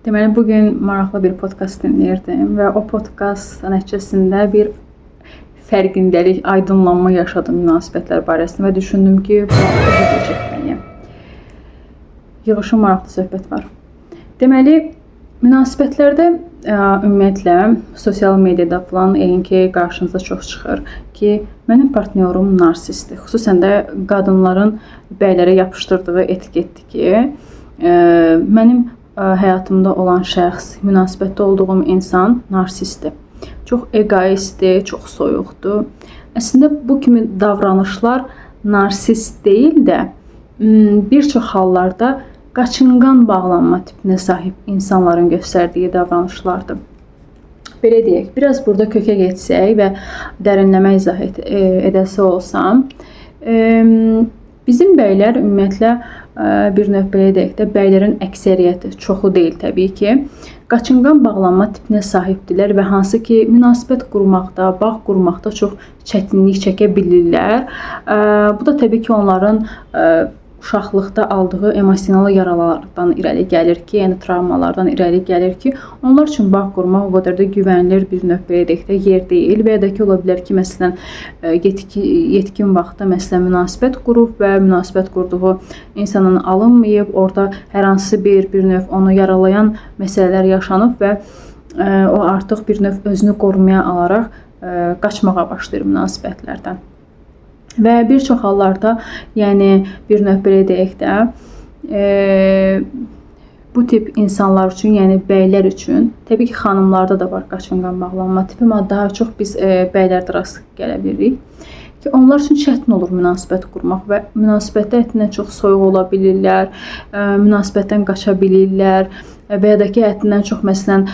Deməli, bugün maraqlı bir podkast dinləyirdim və o podkast nəticəsində bir fərqindəlik, aydınlanma yaşadım münasibətlər barəsində və düşündüm ki, bu video çəkməliyəm. Yığışın maraqlı söhbət var. Deməli, münasibətlərdə ümumiyyətlə sosial mediada falan yəqin ki, qarşınıza çox çıxır ki, mənim partnyorum narsistdir. Xüsusən də qadınların bəylərə yapışdırdığı etiketdir ki, mənim həyatımda olan şəxs, münasibətdə olduğum insan narsistdir. Çox egoistdir, çox soyuqdur. Əslində bu kimi davranışlar narsist deyil də, bir çox hallarda qaçınqan bağlanma tipinə sahib insanların göstərdiyi davranışlardır. Belə deyək, biraz burada kökə getsək və dərinləmə izah edəsi olsam, bizim bəylər ümumiyyətlə bir növ belə deyək də, bəylərin əksəriyyəti, çoxu deyil təbii ki, qaçınqan bağlanma tipinə sahibdirlər və hansı ki, münasibət qurmaqda, bağ qurmaqda çox çətinlik çəkə bilirlər. Bu da təbii ki, onların uşaqlıqda aldığı emosional yaralardan irəli gəlir ki, yəni travmalardan irəli gəlir ki, onlar üçün bağ qurmaq o qədər də güvənilir bir növ belə deyək də yer deyil və ya da ki, ola bilər ki, məsələn, yetkin vaxtda məsələn münasibət qurub və münasibət qurduğu insanın alınmayıb, orada hər hansı bir növ onu yaralayan məsələlər yaşanıb və o artıq bir növ özünü qorumaya alaraq qaçmağa başlayır münasibətlərdən. Və bir çox hallarda, yəni bir növ belə deyək də, bu tip insanlar üçün, yəni bəylər üçün, təbii ki, xanımlarda da var qaçınqan bağlanma tipi, amma daha çox biz bəylərdə rast gələ bilirik ki, onlar üçün çətin olur münasibət qurmaq və münasibətdə həddindən çox soyuq ola bilirlər, münasibətdən qaça bilirlər və ya da ki, həddindən çox məsələn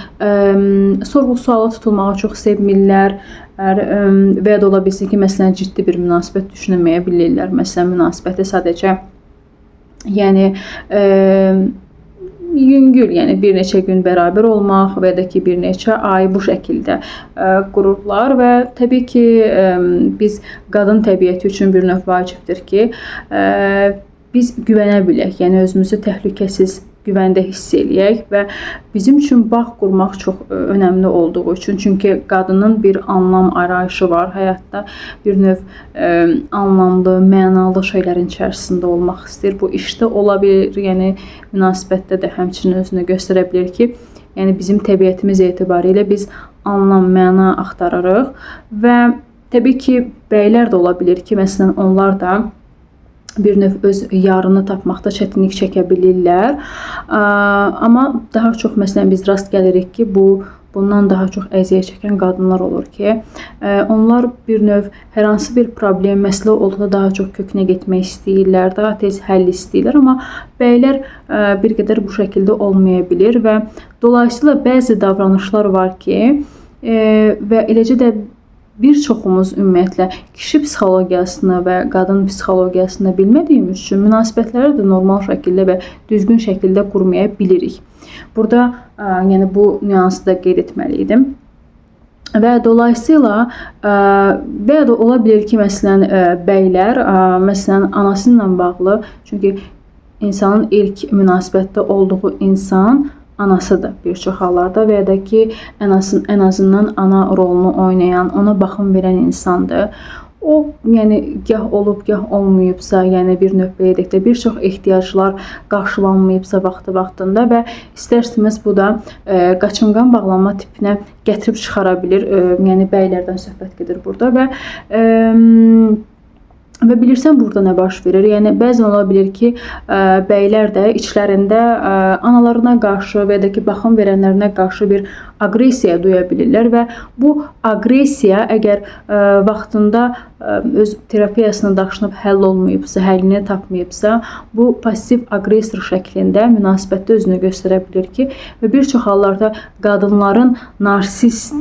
sorğu-suala tutulmağı çox sevmirlər və ya da ola bilsin ki, məsələn ciddi bir münasibət düşünməyə bilirlər. Məsələn, münasibətdə sadəcə yəni yüngül, yəni bir neçə gün bərabər olmaq və ya da ki, bir neçə ay bu şəkildə qururlar və təbii ki, biz qadın təbiəti üçün bir növ vacibdir ki, biz güvənə bilək, yəni özümüzü təhlükəsiz güvəndə hiss eləyək və bizim üçün bağ qurmaq çox önəmli olduğu üçün, çünki qadının bir anlam arayışı var həyatda, bir növ anlamlı, mənalı şeylərin içərisində olmaq istəyir. Bu işdə ola bilir, yəni münasibətdə də həmçinin özünü göstərə bilir ki, yəni bizim təbiətimiz etibarilə biz anlam, məna axtarırıq və təbii ki, bəylər də ola bilir ki, məsələn onlar da bir növ öz yarını tapmaqda çətinlik çəkə bilirlər. Amma daha çox məsələn biz rast gəlirik ki, bundan daha çox əziyyət çəkən qadınlar olur ki, onlar bir növ hər hansı bir problem, məsələ olduqda daha çox kökünə getmək istəyirlər, daha tez həll istəyirlər, amma bəylər bir qədər bu şəkildə olmaya bilir və dolayısıyla bəzi davranışlar var ki, və eləcə də bir çoxumuz ümumiyyətlə kişi psixologiyasını və qadın psixologiyasını bilmədiyimiz üçün münasibətləri də normal şəkildə və düzgün şəkildə qurmaya bilirik. Burada yəni bu nüansı da qeyd etməliydim. Və dolayısıyla və ya da ola bilər ki, məsələn bəylər məsələn anası ilə bağlı, çünki insanın ilk münasibətdə olduğu insan anasıdır bir çox hallarda və ya da ki, ən azından ana rolunu oynayan, ona baxım verən insandır. O, yəni gah olub, gah olmayıbsa, yəni bir növ belə deyək də, bir çox ehtiyaclar qarşılanmayıbsa vaxtında və istər-istəməz bu da qaçınqan bağlanma tipinə gətirib çıxara bilir. Yəni bəylərdən söhbət gedir burada və bilirsən burada nə baş verir? Yəni bəzən ola bilər ki, bəylər də içlərində analarına qarşı və ya da ki, baxım verənlərinə qarşı bir aqressiya duya bilirlər və bu aqressiya əgər vaxtında öz terapiyasına daşınıb həll olmayıbsa, həllini tapmayıbsa, bu pasiv aqressor şəklində münasibətdə özünü göstərə bilir ki, və bir çox hallarda qadınların narsist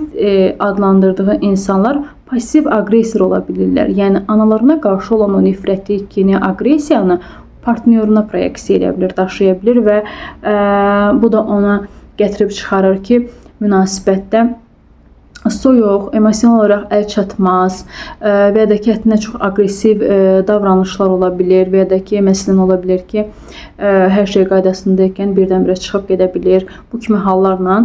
adlandırdığı insanlar pasiv aqressor ola bilirlər. Yəni analarına qarşı olan o nifrəti, kini, aqressiyanı partnyoruna proyeksiya edə bilir, daşıya bilir və bu da ona gətirib çıxarır ki, münasibətdə soyuq, emosional olaraq əl çatmaz və ya da ki, həddindən çox aqressiv davranışlar ola bilər və ya da ki, məsələn ola bilər ki, hər şey qaydasındaykən birdən-birə çıxıb gedə bilər. Bu kimi hallarla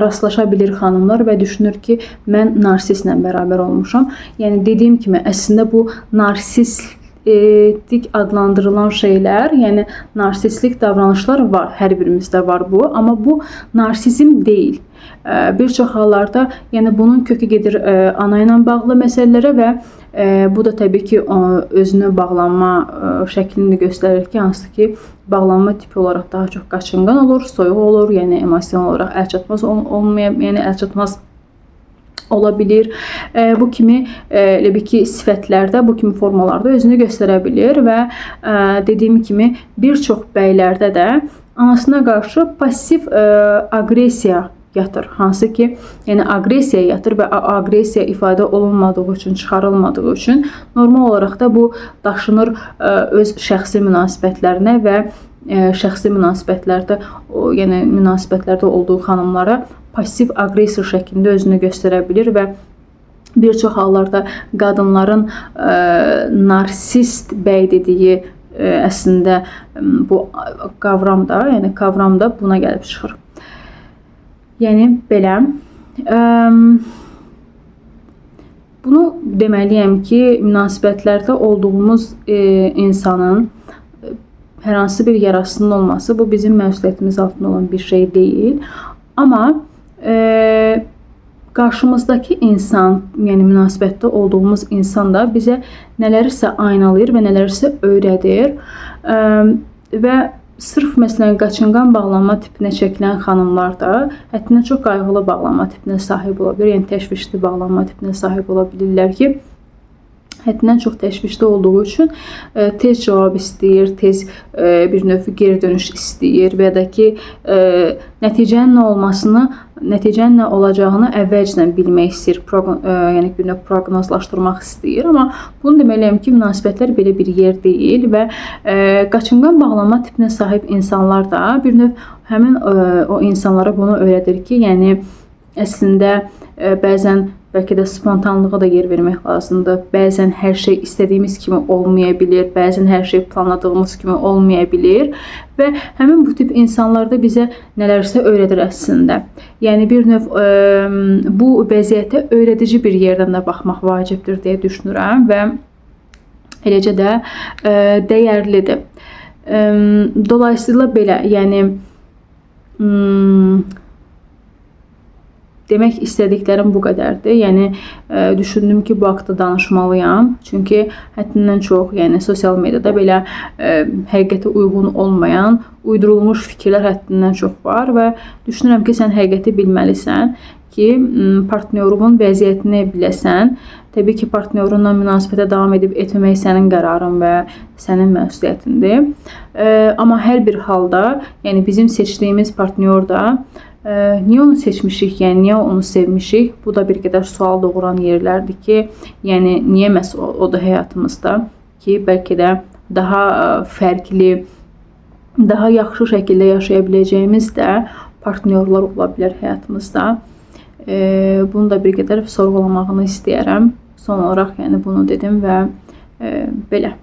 rastlaşa bilir xanımlar və düşünür ki, mən narsistlə bərabər olmuşam. Yəni dediyim kimi, əslində bu narsistlik adlandırılan şeylər, yəni narsistlik davranışlar var, hər birimizdə var bu, amma bu narsizm deyil. Bir çox hallarda, yəni bunun kökü gedir ana ilə bağlı məsələlərə və bu da təbii ki, özünü bağlanma şəklini göstərir ki, hansı ki, bağlanma tipi olaraq daha çox qaçınqan olur, soyuq olur, yəni emosional olaraq əlçatmaz yəni əlçatmaz ola bilir. Bu kimi elə bil ki, sifətlərdə, bu kimi formalarda özünü göstərə bilir və dediyim kimi, bir çox bəylərdə də anasına qarşı pasiv aqressiya yatır. Hansı ki, yəni aqressiya yatır və aqressiya ifadə olunmadığı üçün, çıxarılmadığı üçün normal olaraq da bu daşınır öz şəxsi münasibətlərinə və şəxsi münasibətlərdə, yəni münasibətlərdə olduğu xanımlara pasiv aqressiya şəklində özünü göstərə bilir və bir çox hallarda qadınların narsist bəy dediyi əslində bu qavram da, yəni kavram da buna gəlib çıxır. Yəni belə. Bunu deməliyəm ki, münasibətlərdə olduğumuz insanın hər hansı bir yarasının olması bu bizim məsuliyyətimiz altında olan bir şey deyil. Amma qarşımızdakı insan, yəni münasibətdə olduğumuz insan da bizə nələrsə aynalayır və nələrsə öyrədir və sırf məsələn qaçınqan bağlanma tipinə çəkilən xanımlar da həddindən çox qayğılı bağlanma tipinə sahib ola bilər. Yəni təşvişli bağlanma tipinə sahib ola bilirlər ki, həddindən çox təşvişli olduğu üçün tez cavab istəyir, tez bir növ geri dönüş istəyir və ya da ki, nəticənin nə olmasını, nəticənin nə olacağını əvvəlcədən bilmək istəyir, yəni bir növ proqnozlaşdırmaq istəyir. Amma bunu deməliyəm ki, münasibətlər belə bir yer deyil və qaçınqan bağlanma tipinə sahib insanlar da bir növ həmin o insanlara bunu öyrədir ki, yəni əslində bəzən bəlkə də spontanlığa da yer vermək lazımdır. Bəzən hər şey istədiyimiz kimi olmaya bilir, bəzən hər şey planladığımız kimi olmaya bilir və həmin bu tip insanlar da bizə nələrsə öyrədir əslində. Yəni bir növ bu vəziyyətə öyrədici bir yerdən də baxmaq vacibdir deyə düşünürəm və eləcə də dəyərlidir. Dolayısıyla belə, yəni demək istədiklərim bu qədərdir. Yəni düşündüm ki, bu haqqda danışmalıyam. Çünki həddindən çox, yəni sosial mediada belə həqiqətə uyğun olmayan, uydurulmuş fikirlər həddindən çox var və düşünürəm ki, sən həqiqəti bilməlisən ki, partnyorumun vəziyyətini biləsən. Təbii ki, partnyorunla münasibətə davam edib etməmək sənin qərarın və sənin məsuliyyətindir. Amma hər bir halda, yəni bizim seçdiyimiz partnyor da niyə onu seçmişik, yəni niyə onu sevmişik? Bu da bir qədər sual doğuran yerlərdir ki, yəni niyə məhz o da həyatımızda ki, bəlkə də daha fərqli, daha yaxşı şəkildə yaşaya biləcəyimiz də partnyorlar ola bilər həyatımızda. Bunu da bir qədər sorğulamağını istəyərəm. Son olaraq yəni bunu dedim və belə.